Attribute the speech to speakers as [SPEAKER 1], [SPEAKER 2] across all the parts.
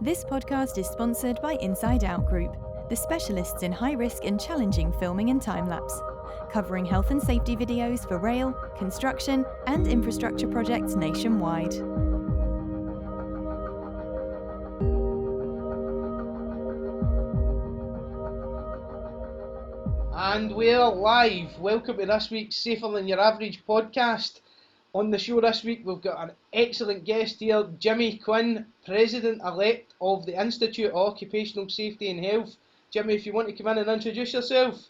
[SPEAKER 1] This podcast is sponsored by Inside Out Group, the specialists in high-risk and challenging filming and time-lapse, covering health and safety videos for rail, construction, and infrastructure projects nationwide.
[SPEAKER 2] And we're live. Welcome to this week's Safer Than Your Average podcast. On the show this week, we've got an excellent guest here, Jimmy Quinn, President-elect of the Institute of Occupational Safety and Health. Jimmy, if you want to come in and introduce yourself.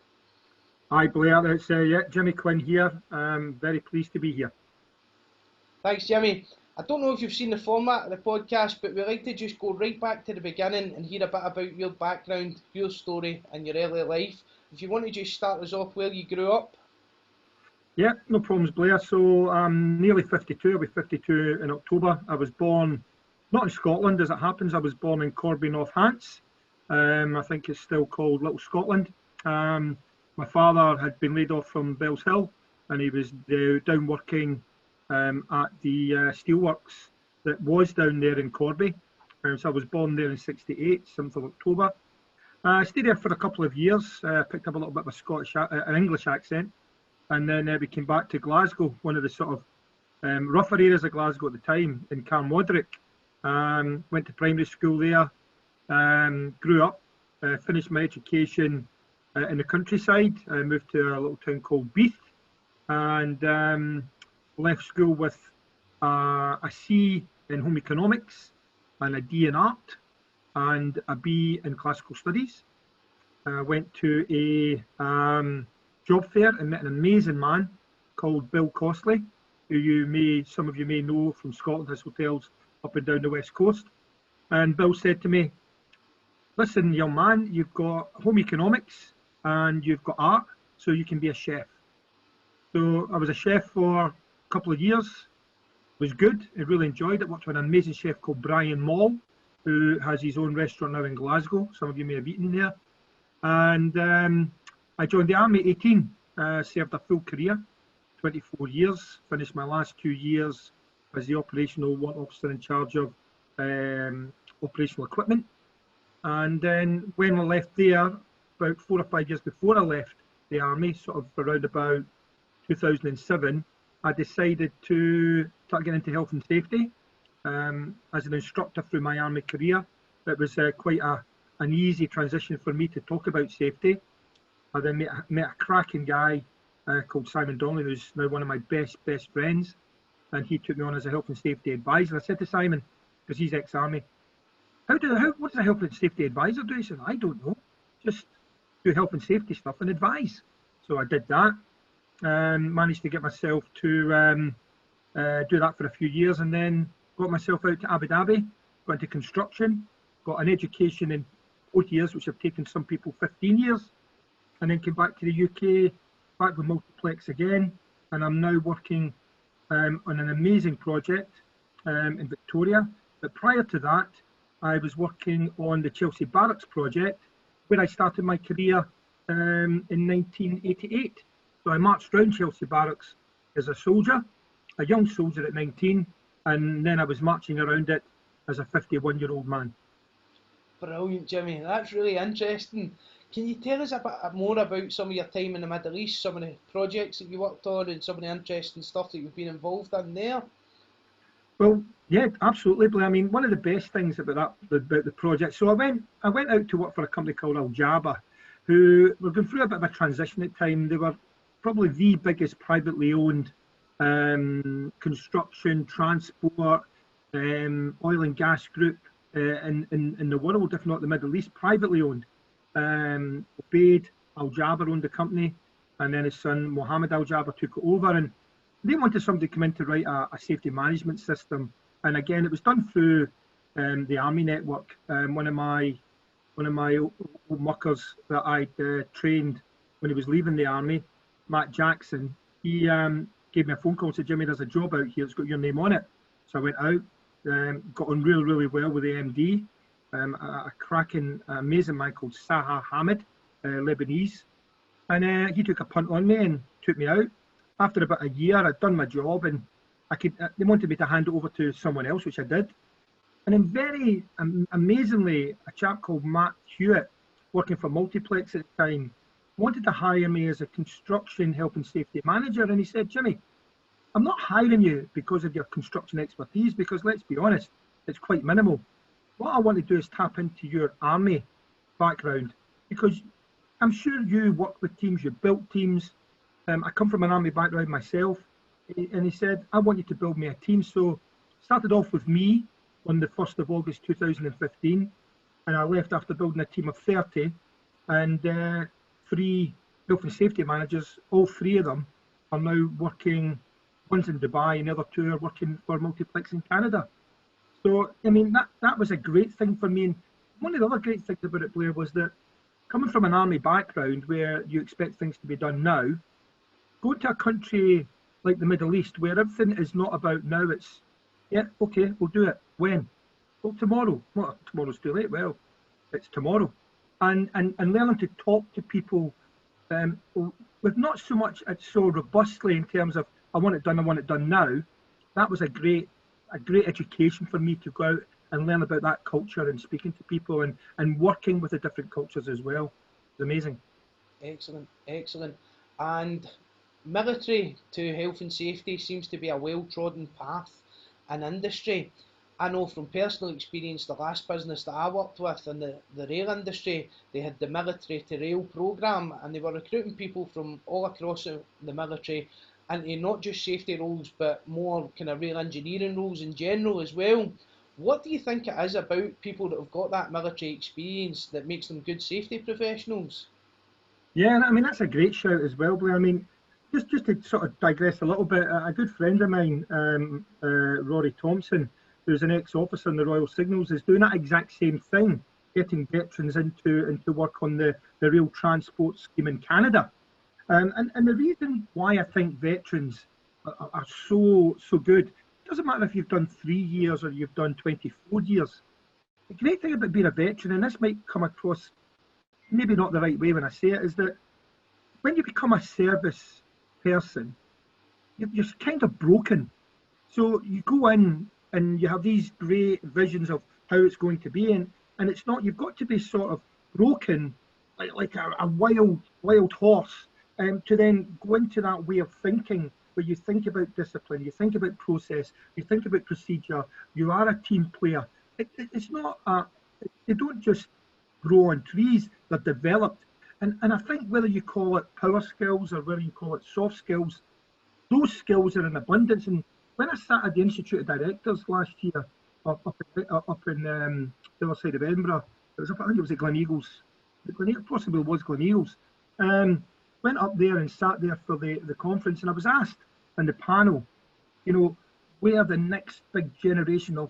[SPEAKER 3] Hi Blair, it's Jimmy Quinn here. I'm very pleased to be here.
[SPEAKER 2] Thanks, Jimmy. I don't know if you've seen the format of the podcast, but we like to just go right back to the beginning and hear a bit about your background, your story and your early life. If you want to just start us off where you grew up.
[SPEAKER 3] Yeah, no problems, Blair. So I'm nearly 52. I'll be 52 in October. I was born, not in Scotland as it happens, I was born in Corby, North Hants. I think it's still called Little Scotland. My father had been laid off from Bells Hill and he was down working at the steelworks that was down there in Corby. So I was born there in 68, 7th of October. I stayed there for a couple of years, picked up a little bit of an English accent, and then we came back to Glasgow, one of the sort of rougher areas of Glasgow at the time, in Carnmodrick. Went to primary school there, grew up, finished my education in the countryside. I moved to a little town called Beath, and left school with a C in home economics and a D in art and a B in classical studies. Went to a job fair and met an amazing man called Bill Costley, who some of you may know from Scotland, has hotels up and down the west coast. And Bill said to me, "Listen, young man, you've got home economics and you've got art, so you can be a chef." So I was a chef for a couple of years. It was good. I really enjoyed it. Worked with an amazing chef called Brian Mall, who has his own restaurant now in Glasgow. Some of you may have eaten there. And I joined the army at 18, served a full career, 24 years, finished my last 2 years as the operational warrant officer in charge of operational equipment. And then when I left there, about 4 or 5 years before I left the army, sort of around about 2007, I decided to start getting into health and safety. As an instructor through my army career, it was quite an easy transition for me to talk about safety. I then met a cracking guy called Simon Donnelly, who's now one of my best friends, and he took me on as a health and safety advisor. I said to Simon, because he's ex-army, what does a health and safety advisor do? He said, "I don't know, just do health and safety stuff and advise." So I did that, managed to get myself to do that for a few years, and then got myself out to Abu Dhabi, got into construction, got an education in 40 years, which have taken some people 15 years, and then came back to the UK, back with Multiplex again, and I'm now working on an amazing project in Victoria. But prior to that, I was working on the Chelsea Barracks project, where I started my career in 1988. So I marched around Chelsea Barracks as a soldier, a young soldier at 19, and then I was marching around it as a 51-year-old man.
[SPEAKER 2] Brilliant, Jimmy. That's really interesting. Can you tell us a bit more about some of your time in the Middle East, some of the projects that you worked on and some of the interesting stuff that you've been involved in there?
[SPEAKER 3] Well, yeah, absolutely. I mean, one of the best things about the project, so I went out to work for a company called Al Jaba, who were going through a bit of a transition at the time. They were probably the biggest privately owned construction, transport, oil and gas group in the world, if not the Middle East, privately owned. Ubaid Al Jaber owned the company, and then his son Mohammed Al Jaber took it over, and they wanted somebody to come in to write a safety management system. And again, it was done through the army network. One of my old muckers that I'd trained when he was leaving the army, Matt Jackson, he gave me a phone call and said, "Jimmy, there's a job out here, it's got your name on it." So I went out, got on really well with the MD, a cracking, amazing man called Saha Hamid, Lebanese. And he took a punt on me and took me out. After about a year, I'd done my job, and they wanted me to hand it over to someone else, which I did. And then very amazingly, a chap called Matt Hewitt, working for Multiplex at the time, wanted to hire me as a construction health and safety manager. And he said, Jimmy, I'm not hiring you because of your construction expertise, because let's be honest, it's quite minimal. What I want to do is tap into your army background, because I'm sure you work with teams, you built teams. I come from an army background myself. And he said, I want you to build me a team. So started off with me on the 1st of August 2015. And I left after building a team of 30 and 3 health and safety managers. All 3 of them are now working, one's in Dubai and the other 2 are working for Multiplex in Canada. So, I mean, that was a great thing for me. And one of the other great things about it, Blair, was that coming from an army background where you expect things to be done now, go to a country like the Middle East where everything is not about now, it's, yeah, okay, we'll do it. When? Well, tomorrow. Well, tomorrow's too late. Well, it's tomorrow. And learning to talk to people with not so much so robustly in terms of I want it done now. That was a great education for me to go out and learn about that culture and speaking to people and working with the different cultures as well. It's amazing.
[SPEAKER 2] Excellent, excellent. And military to health and safety seems to be a well-trodden path in industry. I know from personal experience, the last business that I worked with in the rail industry, they had the military to rail programme, and they were recruiting people from all across the military into not just safety roles, but more kind of rail engineering roles in general as well. What do you think it is about people that have got that military experience that makes them good safety professionals?
[SPEAKER 3] Yeah, I mean, that's a great shout as well, Blair. I mean, just to sort of digress a little bit, a good friend of mine, Rory Thompson, who's an ex-officer in the Royal Signals, is doing that exact same thing, getting veterans into work on the rail transport scheme in Canada. And the reason why I think veterans are so good, it doesn't matter if you've done 3 years or you've done 24 years. The great thing about being a veteran, and this might come across maybe not the right way when I say it, is that when you become a service person, you're kind of broken. So you go in and you have these great visions of how it's going to be, and it's not. You've got to be sort of broken, like a wild horse, to then go into that way of thinking where you think about discipline, you think about process, you think about procedure. You are a team player. It's not they don't just grow on trees, they're developed. And I think whether you call it power skills or whether you call it soft skills, those skills are in abundance. And when I sat at the Institute of Directors last year up in the other side of Edinburgh, I think it was at Gleneagles, possibly was Gleneagles, went up there and sat there for the conference, and I was asked in the panel, where the next big generation of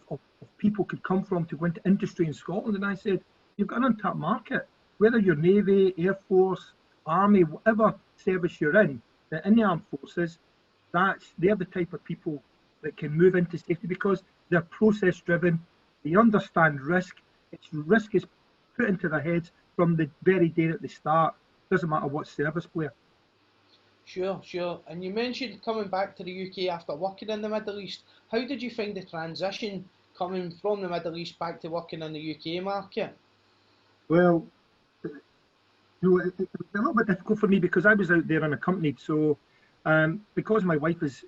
[SPEAKER 3] people could come from to go into industry in Scotland. And I said, you've got an untapped market, whether you're Navy, Air Force, Army, whatever service you're in the armed forces, they're the type of people that can move into safety because they're process driven, they understand risk. Risk is put into their heads from the very day that they start. Doesn't matter what service player.
[SPEAKER 2] Sure. And you mentioned coming back to the UK after working in the Middle East. How did you find the transition coming from the Middle East back to working in the UK market?
[SPEAKER 3] Well, it was a little bit difficult for me because I was out there unaccompanied. So, because my wife is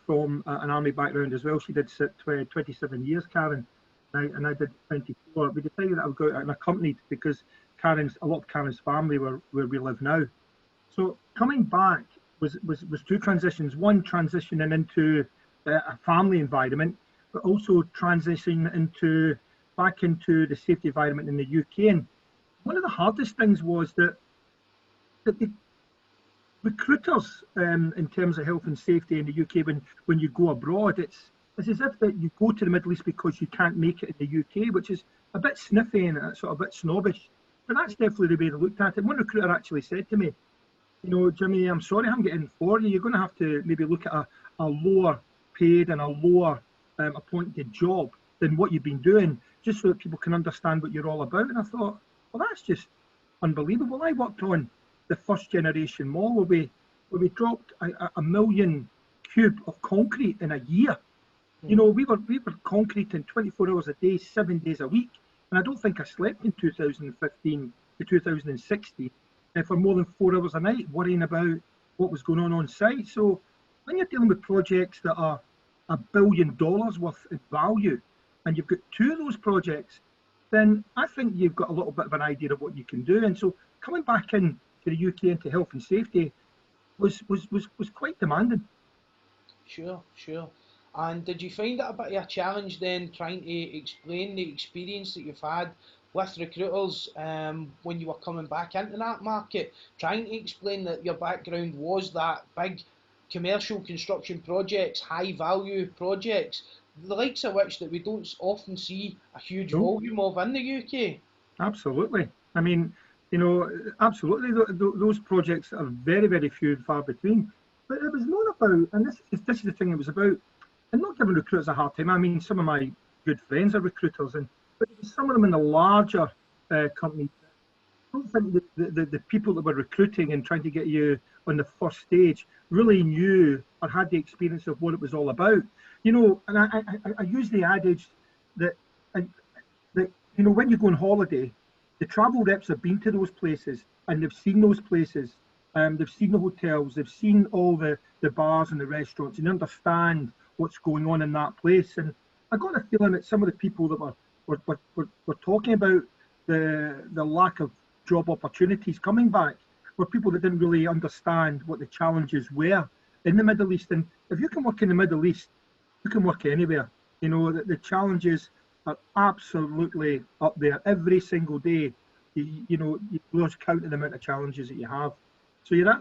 [SPEAKER 3] from an army background as well, she did 27 years, Karen, and I did 24. We decided that I would go out unaccompanied because a lot of Karen's family were where we live now. So coming back was 2 transitions. One, transitioning into a family environment, but also transitioning back into the safety environment in the UK. And one of the hardest things was that the recruiters, in terms of health and safety in the UK, when you go abroad, it's as if that you go to the Middle East because you can't make it in the UK, which is a bit sniffy and sort of a bit snobbish. But that's definitely the way they looked at it. One recruiter actually said to me, Jimmy, I'm sorry I'm getting for you. You're going to have to maybe look at a lower paid and a lower appointed job than what you've been doing, just so that people can understand what you're all about. And I thought, well, that's just unbelievable. I worked on the first generation mall where we dropped a million cube of concrete in a year. You know, we were concreting 24 hours a day, 7 days a week, and I don't think I slept in 2015 to 2016 for more than 4 hours a night, worrying about what was going on site. So when you're dealing with projects that are $1 billion worth in value, and you've got two of those projects, then I think you've got a little bit of an idea of what you can do. And so coming back into the UK into health and safety was quite demanding.
[SPEAKER 2] Sure, sure. And did you find it a bit of a challenge then trying to explain the experience that you've had with recruiters when you were coming back into that market, trying to explain that your background was that big commercial construction projects, high value projects, the likes of which that we don't often see a huge
[SPEAKER 3] No,
[SPEAKER 2] volume of in the UK?
[SPEAKER 3] absolutely. I mean, you know, absolutely. Those projects are very, very few and far between. But it was not about, and this is the thing it was about, and not giving recruiters a hard time. I mean, some of my good friends are recruiters, but some of them in the larger companies. I don't think the people that were recruiting and trying to get you on the first stage really knew or had the experience of what it was all about. You know, and I use the adage that, that you know, when you go on holiday, the travel reps have been to those places and they've seen those places. They've seen the hotels, they've seen all the bars and the restaurants, and understand what's going on in that place. And I got a feeling that some of the people that were talking about the lack of job opportunities coming back were people that didn't really understand what the challenges were in the Middle East. And if you can work in the Middle East, you can work anywhere. You know, the challenges are absolutely up there every single day. You know, you lose count of the amount of challenges that you have. So yeah,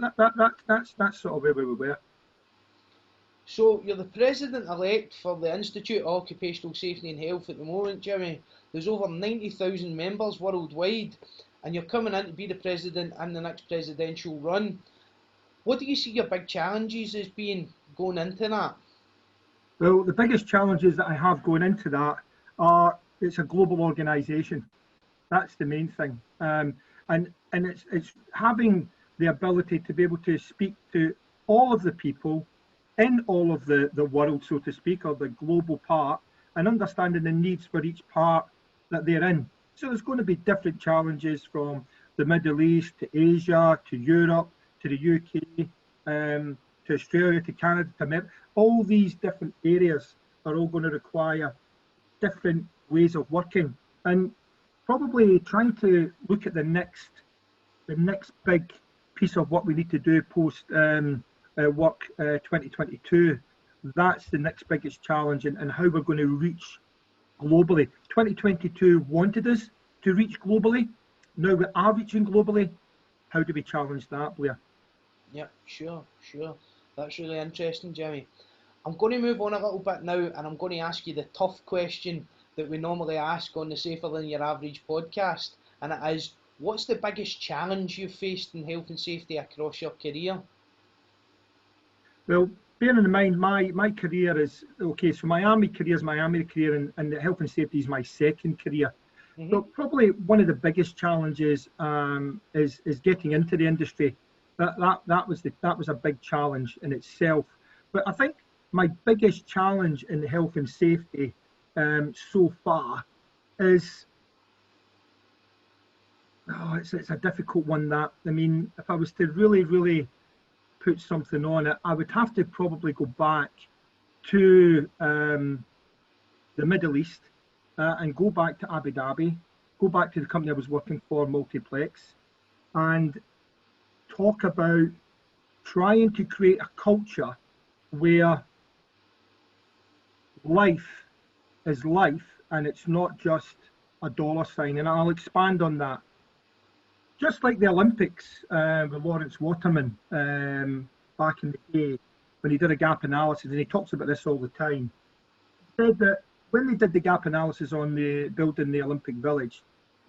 [SPEAKER 3] that's sort of where we were.
[SPEAKER 2] So you're the president-elect for the Institute of Occupational Safety and Health at the moment, Jimmy. There's over 90,000 members worldwide, and you're coming in to be the president in the next presidential run. What do you see your big challenges as being going into that?
[SPEAKER 3] Well, the biggest challenges that I have going into that are it's a global organisation. That's the main thing, and it's having the ability to be able to speak to all of the people in all of the world, so to speak, or the global part, and understanding the needs for each part that they're in. So there's going to be different challenges from the Middle East to Asia to Europe to the UK to Australia to Canada to America. All these different areas are all going to require different ways of working, and probably trying to look at the next big piece of what we need to do post work 2022. That's the next biggest challenge, and how we're going to reach globally. 2022 wanted us to reach globally. Now we are reaching globally. How do we challenge that, Blair?
[SPEAKER 2] Yeah, sure. That's really interesting, Jimmy. I'm going to move on a little bit now, and I'm going to ask you the tough question that we normally ask on the Safer Than Your Average podcast, and it is, what's the biggest challenge you've faced in health and safety across your career?
[SPEAKER 3] Well, bearing in mind my career is, okay, so my army career is my army career, and the health and safety is my second career. Mm-hmm. So probably one of the biggest challenges is getting into the industry. That was a big challenge in itself. But I think my biggest challenge in health and safety so far is, it's a difficult one. That, I mean, if I was to really put something on it, I would have to probably go back to the Middle East and go back to Abu Dhabi, go back to the company I was working for, Multiplex, and talk about trying to create a culture where life is life and it's not just a dollar sign. And I'll expand on that. Just like the Olympics with Lawrence Waterman back in the day, when he did a gap analysis, and he talks about this all the time, he said that when they did the gap analysis on the building the Olympic Village,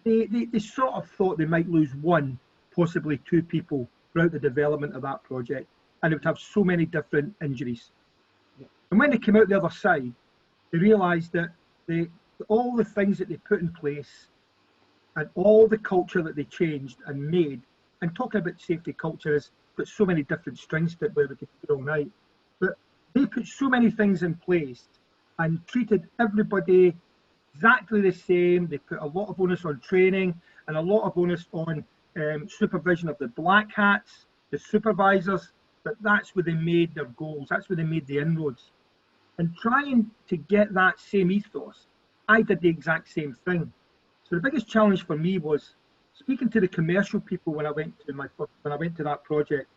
[SPEAKER 3] they sort of thought they might lose one, possibly two people throughout the development of that project, and it would have so many different injuries. Yeah. And when they came out the other side, they realised that all the things that they put in place and all the culture that they changed and made, and talking about safety culture has got so many different strings to it where we could do all night, but they put so many things in place and treated everybody exactly the same. They put a lot of onus on training and a lot of onus on supervision of the black hats, the supervisors, but that's where they made their goals, that's where they made the inroads. And trying to get that same ethos, I did the exact same thing. So the biggest challenge for me was speaking to the commercial people when I went to that project,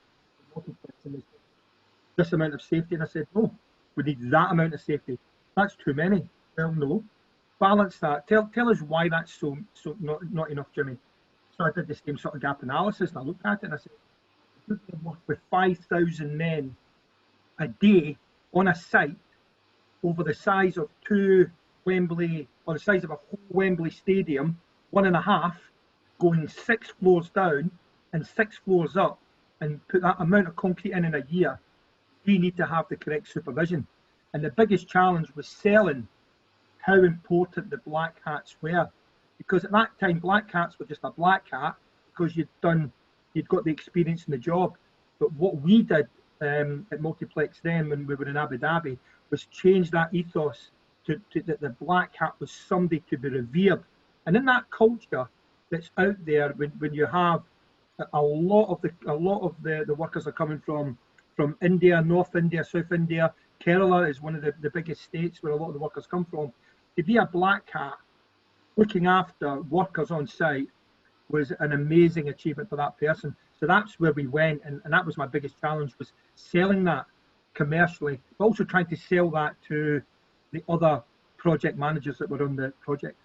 [SPEAKER 3] this amount of safety, and I said, no, we need that amount of safety. That's too many. Well, no, balance that. Tell us why that's so not enough, Jimmy. So I did the same sort of gap analysis, and I looked at it and I said, we can work with 5,000 men a day on a site over the size of two Wembley, or the size of a whole Wembley stadium, 1.5, going 6 floors down and 6 floors up, and put that amount of concrete in a year. We need to have the correct supervision. And the biggest challenge was selling how important the black hats were. Because at that time, black hats were just a black hat because you'd got the experience in the job. But what we did at Multiplex then, when we were in Abu Dhabi, was change that ethos to that the black hat was somebody to be revered. And in that culture that's out there, when you have a lot of the workers are coming from India, North India, South India. Kerala is one of the biggest states where a lot of the workers come from. To be a black hat looking after workers on site was an amazing achievement for that person. So that's where we went, and that was my biggest challenge, was selling that commercially, but also trying to sell that to the other project managers that were on the project.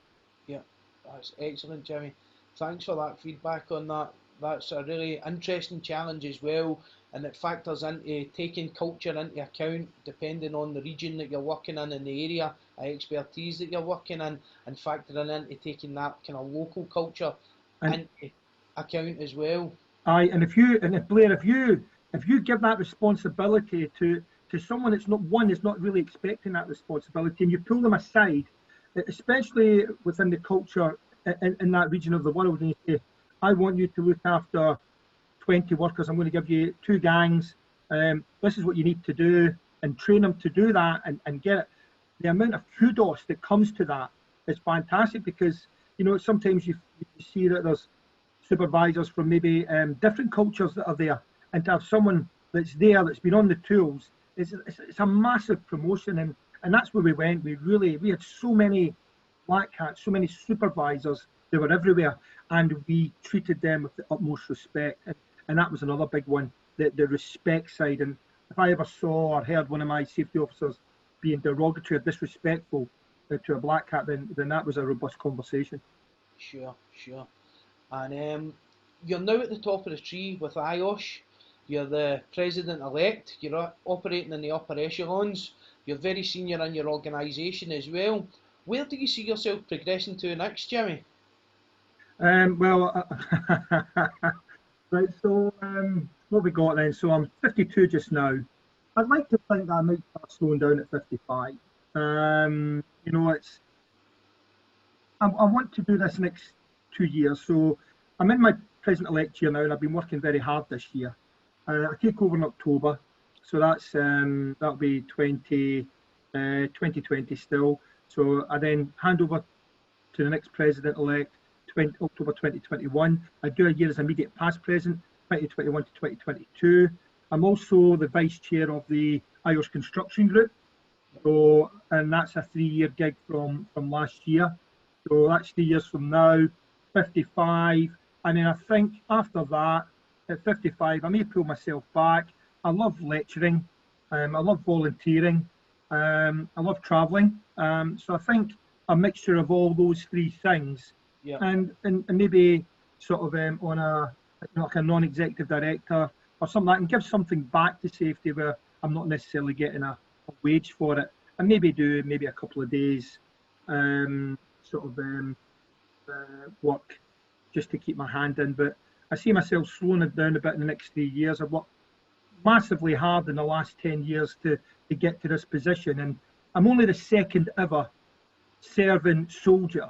[SPEAKER 2] Yeah, that's excellent, Jimmy. Thanks for that feedback on that. That's a really interesting challenge as well, and it factors into taking culture into account depending on the region that you're working in and the area of expertise that you're working in, and factoring into taking that kind of local culture into account as well.
[SPEAKER 3] Aye, and Blair, if you give that responsibility to someone that's not really expecting that responsibility, and you pull them aside, especially within the culture in that region of the world, and you say, I want you to look after 20 workers, I'm going to give you 2 gangs, this is what you need to do, and train them to do that, and get it. The amount of kudos that comes to that is fantastic, because sometimes you see that there's supervisors from maybe different cultures that are there, and to have someone that's there, that's been on the tools, it's a massive promotion, and that's where we went. We had so many black hats, so many supervisors, they were everywhere, and we treated them with the utmost respect, and that was another big one, the respect side. And if I ever saw or heard one of my safety officers being derogatory or disrespectful to a black hat, then that was a robust conversation.
[SPEAKER 2] Sure. And you're now at the top of the tree with IOSH. You're the president-elect. You're operating in the upper echelons. You're very senior in your organisation as well. Where do you see yourself progressing to next, Jimmy?
[SPEAKER 3] Well, right, so what we got then? So I'm 52 just now. I'd like to think that I might start slowing down at 55. I want to do this next 2 years. So I'm in my president-elect year now, and I've been working very hard this year. I take over in October, so that'll be 2020 still. So I then hand over to the next president-elect, October 2021. I do a year as immediate past president, 2021 to 2022. I'm also the vice chair of the IOSH construction group. So, and that's a 3-year gig from last year. So that's 3 years from now, 55. And then I think after that, at 55, I may pull myself back. I love lecturing. I love volunteering. I love traveling. So I think a mixture of all those 3 things, yeah. and maybe sort of on like a non-executive director or something like that, and give something back to safety where I'm not necessarily getting a wage for it, and maybe do a couple of days work just to keep my hand in. But I see myself slowing it down a bit in the next 3 years. I've worked massively hard in the last 10 years to get to this position, and I'm only the second ever serving soldier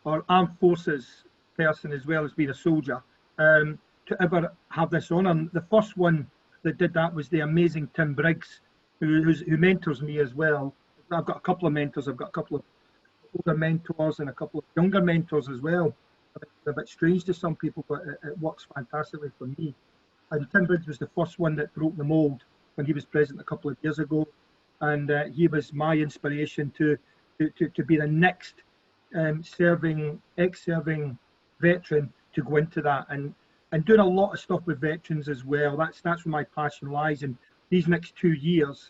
[SPEAKER 3] or armed forces person, as well as being a soldier, to ever have this honour. The first one that did that was the amazing Tim Briggs, who mentors me as well, I've got a couple of mentors. I've got a couple of older mentors and a couple of younger mentors as well. It's a bit strange to some people, but it works fantastically for me. And Tim Bridge was the first one that broke the mould when he was president a couple of years ago, and he was my inspiration to be the next ex-serving veteran to go into that, and doing a lot of stuff with veterans as well. That's where my passion lies. And these next 2 years,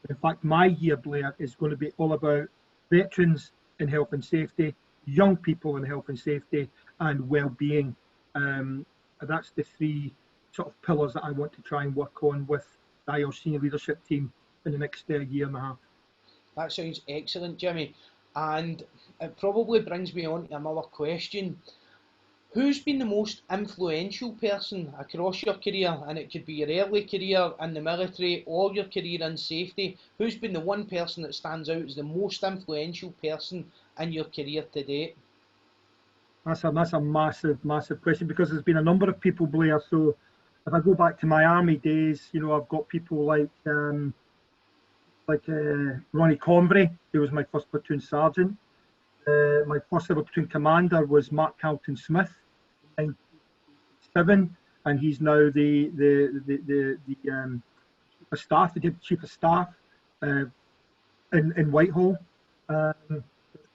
[SPEAKER 3] in fact, my year, Blair, is going to be all about veterans in health and safety, young people in health and safety, and well-being. That's the 3 sort of pillars that I want to try and work on with the IOSH senior leadership team in the next year and a half.
[SPEAKER 2] That sounds excellent, Jimmy. And it probably brings me on to another question. Who's been the most influential person across your career? And it could be your early career in the military or your career in safety. Who's been the one person that stands out as the most influential person in your career to date?
[SPEAKER 3] That's a massive question, because there's been a number of people, Blair. So if I go back to my army days, I've got people like Ronnie Convery, who was my first platoon sergeant. My first ever platoon commander was Mark Carlton Smith, 1997, and he's now the chief of staff, the deputy chief of staff in Whitehall.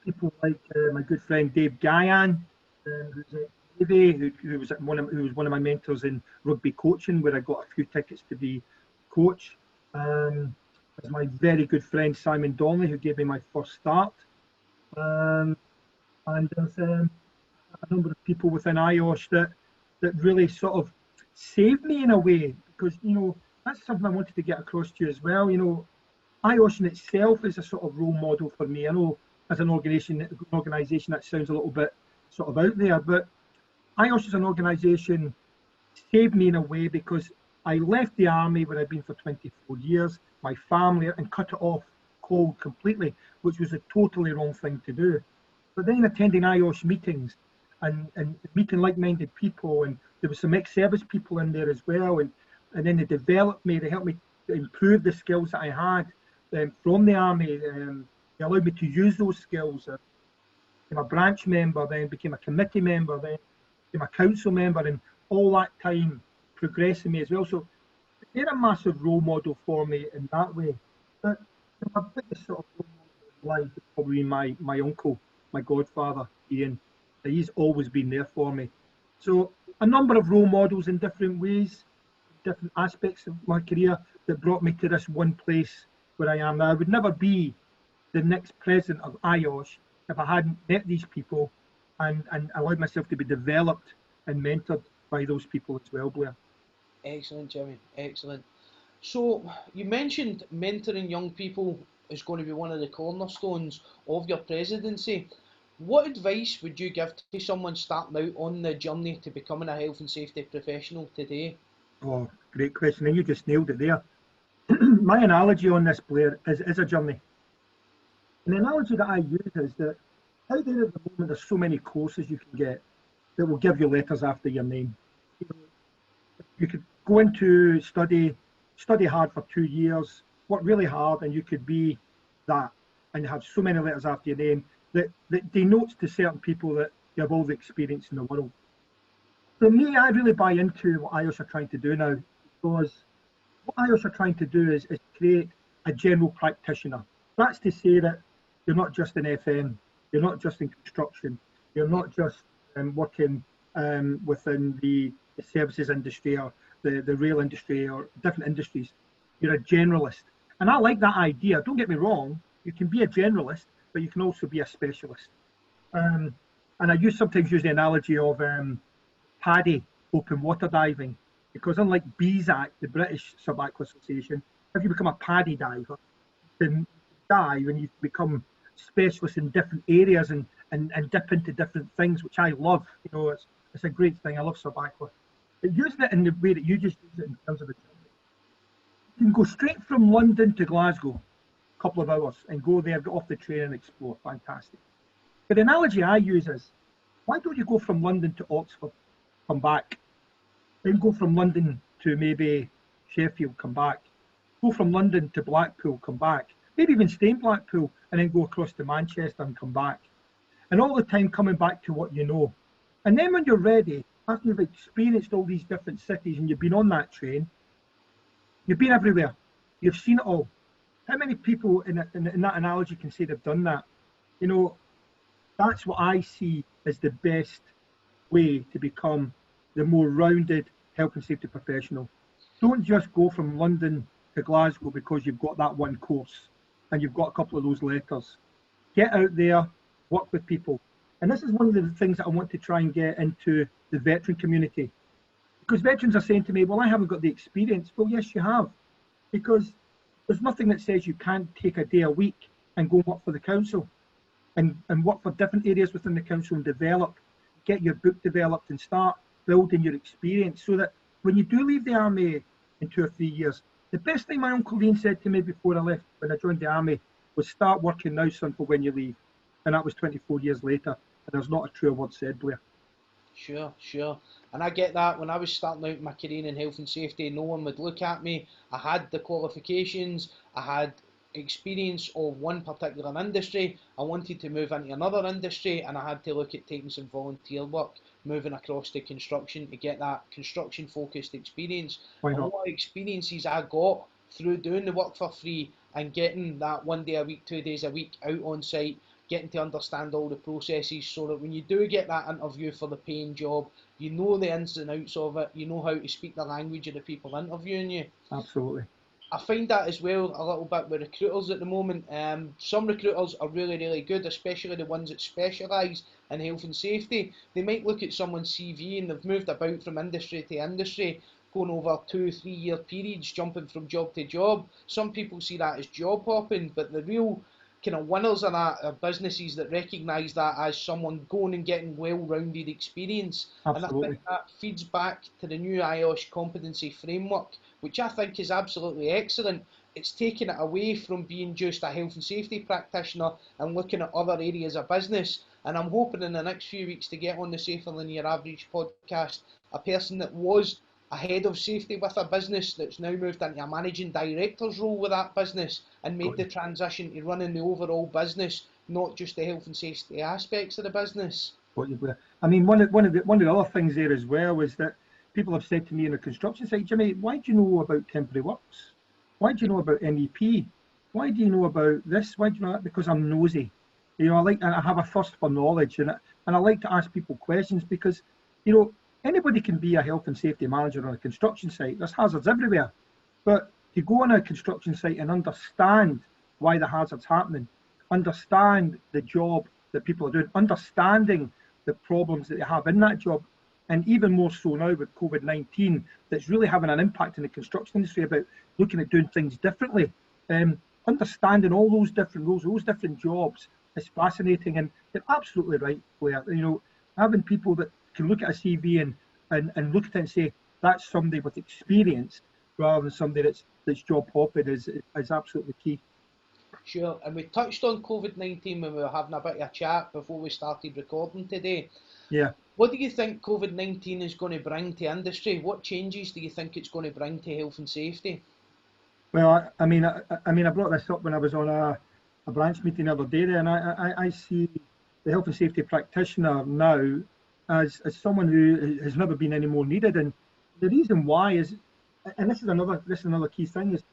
[SPEAKER 3] People like my good friend Dave Guyan, who's at Navy, who was one of my mentors in rugby coaching, where I got a few tickets to be coach. There's my very good friend Simon Donnelly, who gave me my first start. And there's a number of people within IOSH that really sort of saved me in a way, because that's something I wanted to get across to you as well. IOSH in itself is a sort of role model for me. I know as an organisation that sounds a little bit sort of out there, but IOSH as an organisation saved me in a way, because I left the army where I'd been for 24 years, my family, and cut it off cold completely, which was a totally wrong thing to do. But then attending IOSH meetings and meeting like-minded people, and there was some ex-service people in there as well, and then they developed me, they helped me to improve the skills that I had from the army. They allowed me to use those skills. I became a branch member, then became a committee member, then became a council member, and all that time progressing me as well. So they're a massive role model for me in that way. But my biggest sort of role model in life is probably my uncle, my godfather, Ian. He's always been there for me. So a number of role models in different ways, different aspects of my career that brought me to this one place where I am now. I would never be the next president of IOSH if I hadn't met these people and allowed myself to be developed and mentored by those people as well, Blair.
[SPEAKER 2] Excellent, Jimmy. Excellent. So you mentioned mentoring young people is going to be one of the cornerstones of your presidency. What advice would you give to someone starting out on the journey to becoming a health and safety professional today?
[SPEAKER 3] Oh, great question. And you just nailed it there. My analogy on this, Blair, is a journey. And the analogy that I use is that out there at the moment, there's so many courses you can get that will give you letters after your name. You could go into study hard for 2 years, work really hard, and you could be that, and you have so many letters after your name that denotes to certain people that you have all the experience in the world. For me, I really buy into what IOSH are trying to do now, because what IOSH are trying to do is create a general practitioner. That's to say that you're not just in FM, you're not just in construction, you're not just working within the services industry or the rail industry or different industries. You're a generalist. And I like that idea. Don't get me wrong, you can be a generalist, but you can also be a specialist. And I sometimes use the analogy of PADI, open water diving, because unlike BSAC, the British Subaqueous Association, if you become a PADI diver, then dive and you become specialists in different areas and dip into different things, which I love. It's a great thing. I love subaqueous. But using it in the way that you just use it in terms of the journey, you can go straight from London to Glasgow, a couple of hours, and go there, get off the train and explore. Fantastic. But the analogy I use is, why don't you go from London to Oxford, come back, then go from London to maybe Sheffield, come back, go from London to Blackpool, come back, maybe even stay in Blackpool and then go across to Manchester and come back. And all the time coming back to what you know. And then when you're ready, after you've experienced all these different cities and you've been on that train, you've been everywhere, you've seen it all. How many people in that analogy can say they've done that? You know, that's what I see as the best way to become the more rounded health and safety professional. Don't just go from London to Glasgow because you've got that one course and you've got a couple of those letters. Get out there, work with people. And this is one of the things that I want to try and get into the veteran community. Because veterans are saying to me, well, I haven't got the experience. Well, yes, you have. Because there's nothing that says you can't take a day a week and go work for the council and work for different areas within the council and develop, get your book developed and start building your experience so that when you do leave the army in 2 or 3 years, the best thing my Uncle Ian said to me before I left, when I joined the army, was start working now, son, for when you leave. And that was 24 years later. And there's not a truer word said, Blair.
[SPEAKER 2] Sure. And I get that. When I was starting out my career in health and safety, no one would look at me. I had the qualifications, I had experience of one particular industry. I wanted to move into another industry, and I had to look at taking some volunteer work, moving across to construction to get that construction focused experience.
[SPEAKER 3] Why
[SPEAKER 2] A
[SPEAKER 3] not?
[SPEAKER 2] lot of experiences I got through doing the work for free and getting that 1 day a week, 2 days a week out on site, getting to understand all the processes so that when you do get that interview for the paying job, you know the ins and outs of it, you know how to speak the language of the people interviewing you.
[SPEAKER 3] Absolutely.
[SPEAKER 2] I find that as well a little bit with recruiters at the moment. Some recruiters are really good, especially the ones that specialise in health and safety. They might look at someone's CV and they've moved about from industry to industry, going over 2 3 year periods, jumping from job to job. Some people see that as job hopping, but the real kind of winners of that are businesses that recognise that as someone going and getting well-rounded experience.
[SPEAKER 3] Absolutely.
[SPEAKER 2] And I think that feeds back to the new IOSH competency framework, which I think is absolutely excellent. It's taking it away from being just a health and safety practitioner and looking at other areas of business. And I'm hoping in the next few weeks to get on the Safer Than Your Average podcast a person that was a head of safety with a business that's now moved into a managing director's role with that business and made the transition to running the overall business, not just the health and safety aspects of the business.
[SPEAKER 3] I mean, one of the other things there as well is that people have said to me in the construction site, Jimmy, why do you know about temporary works? Why do you know about MEP? Why do you know about this? Why do you know that? Because I'm nosy. You know, I have a thirst for knowledge, and I like to ask people questions because, you know, anybody can be a health and safety manager on a construction site. There's hazards everywhere. But to go on a construction site and understand why the hazard's happening, understand the job that people are doing, understanding the problems that they have in that job, and even more so now with COVID-19, that's really having an impact in the construction industry about looking at doing things differently. Understanding all those different roles, those different jobs is fascinating, and you're absolutely right, Blair. You know, having people that can look at a CV and look at it and say that's somebody with experience rather than somebody that's job hopping is absolutely key.
[SPEAKER 2] Sure, and we touched on COVID-19 when we were having a bit of a chat before we started recording today.
[SPEAKER 3] Yeah.
[SPEAKER 2] What do you think COVID-19 is going to bring to industry? What changes do you think it's going to bring to health and safety?
[SPEAKER 3] Well, I mean, I brought this up when I was on a branch meeting the other day, and I see the health and safety practitioner now as someone who has never been any more needed. And the reason why is, and this is another key thing, is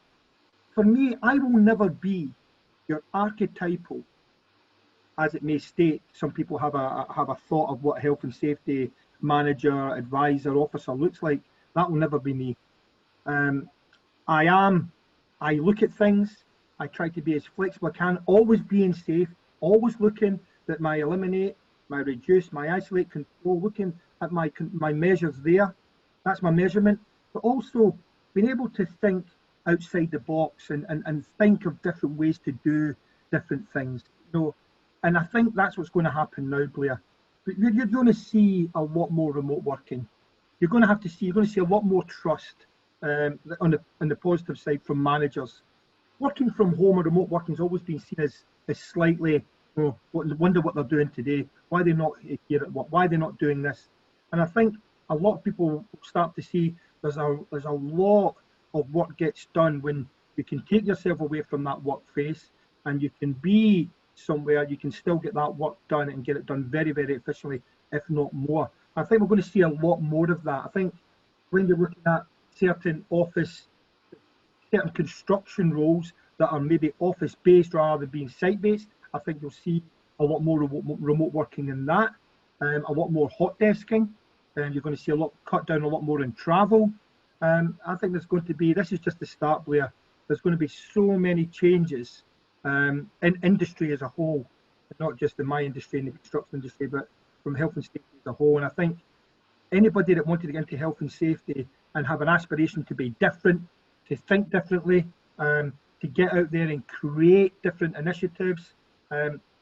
[SPEAKER 3] for me, I will never be your archetypal, as it may state. Some people have a thought of what a health and safety manager, advisor, officer looks like. That will never be me. I look at things, I try to be as flexible as I can, always being safe, always looking at my eliminate, my reduce, my isolate, control, looking at my measures there. That's my measurement. But also being able to think outside the box and think of different ways to do different things. You know, and I think that's what's going to happen now, Blair. But you're going to see a lot more remote working. You're going to see a lot more trust on the positive side from managers. Working from home or remote working has always been seen as slightly, wonder what they're doing today. Why they're not here at work? Why they're not doing this? And I think a lot of people will start to see there's a lot of work gets done when you can take yourself away from that work phase. and you can be somewhere, you can still get that work done and get it done very, very efficiently, if not more. I think we're going to see a lot more of that. I think when you're looking at certain construction roles that are maybe office-based rather than being site-based, I think you'll see a lot more remote working in that, a lot more hot desking, and you're going to see cut down a lot more in travel. I think there's going to be, this is just the start, Blair, there's going to be so many changes in industry as a whole, not just in my industry, in the construction industry, but from health and safety as a whole. And I think anybody that wanted to get into health and safety and have an aspiration to be different, to think differently, to get out there and create different initiatives,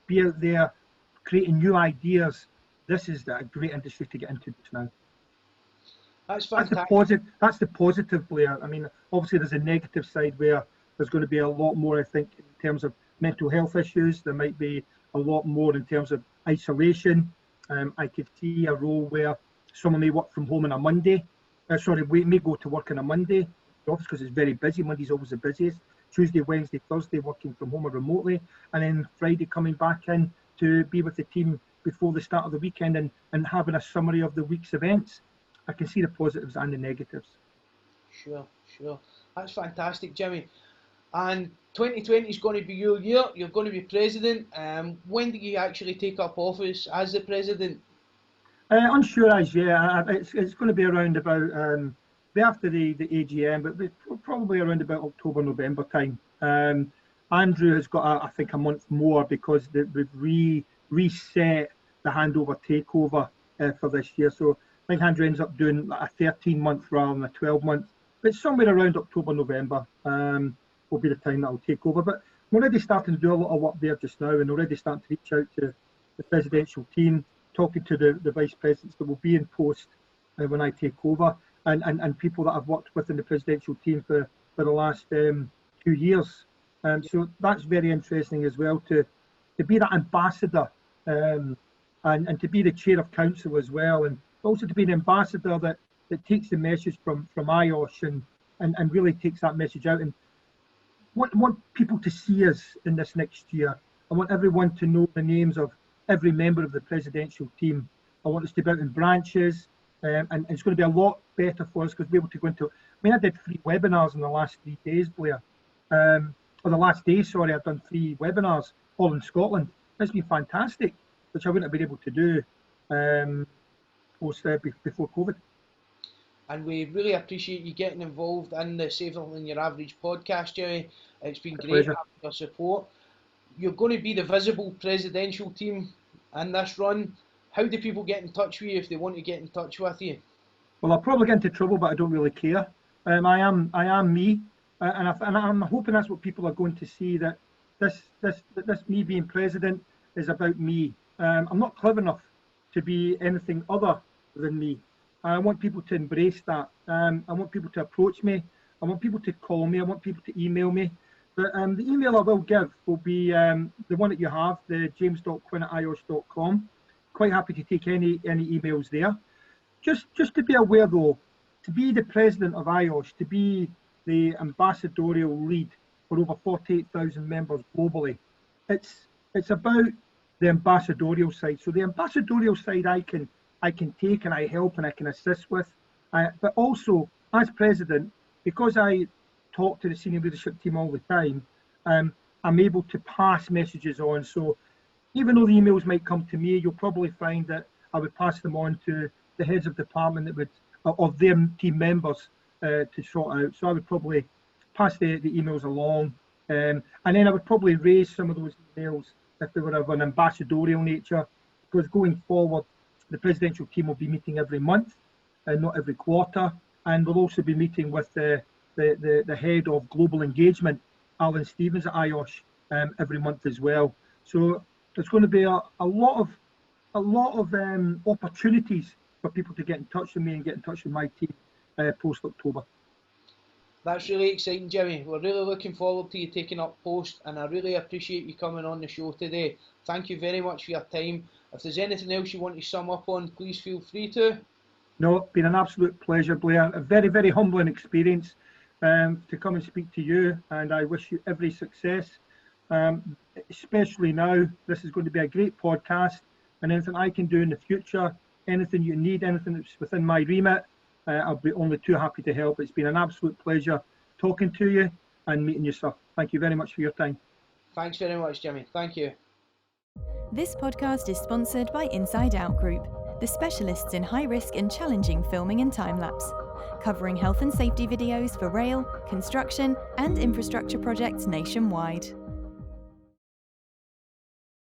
[SPEAKER 3] be out there creating new ideas, this is a great industry to get into just now.
[SPEAKER 2] That's fantastic.
[SPEAKER 3] That's the positive, Blair. I mean, obviously there's a negative side where there's going to be a lot more, I think, in terms of mental health issues. There might be a lot more in terms of isolation. I could see a role where someone may work from home on a Monday. We may go to work on a Monday, office, because it's very busy. Monday's always the busiest. Tuesday, Wednesday, Thursday working from home or remotely, and then Friday coming back in to be with the team before the start of the weekend and having a summary of the week's events. I can see the positives and the negatives.
[SPEAKER 2] Sure. That's fantastic, Jimmy. And 2020 is going to be your year. You're going to be president. When do you actually take up office as the president?
[SPEAKER 3] Unsure as yet. It's going to be around about after the AGM, but probably around about October, November time. Andrew has got, I think, a month more because we've reset the handover takeover for this year. So I think Andrew ends up doing a 13-month rather than a 12-month. But somewhere around October, November will be the time that I'll take over. But I'm already starting to do a lot of work there just now, and already starting to reach out to the presidential team, talking to the vice presidents that will be in post when I take over, and people that I've worked with in the presidential team for the last 2 years. So that's very interesting as well, to be that ambassador and to be the chair of council as well, and also to be an ambassador that takes the message from IOSH and really takes that message out. And want people to see us in this next year. I want everyone to know the names of every member of the presidential team. I want us to be out in branches, and it's going to be a lot better for us because we're able to go into. I mean, I did 3 webinars in the last 3 days, Blair. Or the last day, sorry, I've done 3 webinars, all in Scotland. It's been fantastic, which I wouldn't have been able to do before COVID.
[SPEAKER 2] And we really appreciate you getting involved in the Safer Than Your Average podcast, Jimmy. It's been great having your support. You're going to be the visible presidential team in this run. How do people get in touch with you if they want to get in touch with you?
[SPEAKER 3] Well, I'll probably get into trouble, but I don't really care. I am me, and I'm hoping that's what people are going to see, that this me being president is about me. I'm not clever enough to be anything other than me. I want people to embrace that. I want people to approach me. I want people to call me. I want people to email me. But the email I will give will be the one that you have, the james.quinn@iosh.com. Quite happy to take any emails there. Just to be aware though, to be the president of IOSH, to be the ambassadorial lead for over 48,000 members globally, it's about the ambassadorial side. So the ambassadorial side I can take and I help and I can assist with, but also as president, because I talk to the senior leadership team all the time, I'm able to pass messages on. So even though the emails might come to me, you'll probably find that I would pass them on to the heads of department of their team members to sort out. So I would probably pass the emails along, and then I would probably raise some of those emails if they were of an ambassadorial nature, because going forward, the presidential team will be meeting every month and not every quarter, and we'll also be meeting with the head of global engagement, Alan Stevens at IOSH, every month as well. So there's going to be a lot of opportunities for people to get in touch with me and get in touch with my team post October.
[SPEAKER 2] That's really exciting, Jimmy. We're really looking forward to you taking up post, and I really appreciate you coming on the show today. Thank you very much for your time. If there's anything else you want to sum up on, please feel free to.
[SPEAKER 3] No, it's been an absolute pleasure, Blair. A very, very humbling experience to come and speak to you, and I wish you every success especially now. This is going to be a great podcast, and anything I can do in the future, anything you need, anything that's within my remit, I'll be only too happy to help. It's been an absolute pleasure talking to you and meeting you, sir. Thank you very much for your time.
[SPEAKER 2] Thanks very much, Jimmy. Thank you.
[SPEAKER 1] This podcast is sponsored by Inside Out Group, the specialists in high-risk and challenging filming and time-lapse, covering health and safety videos for rail, construction, and infrastructure projects nationwide.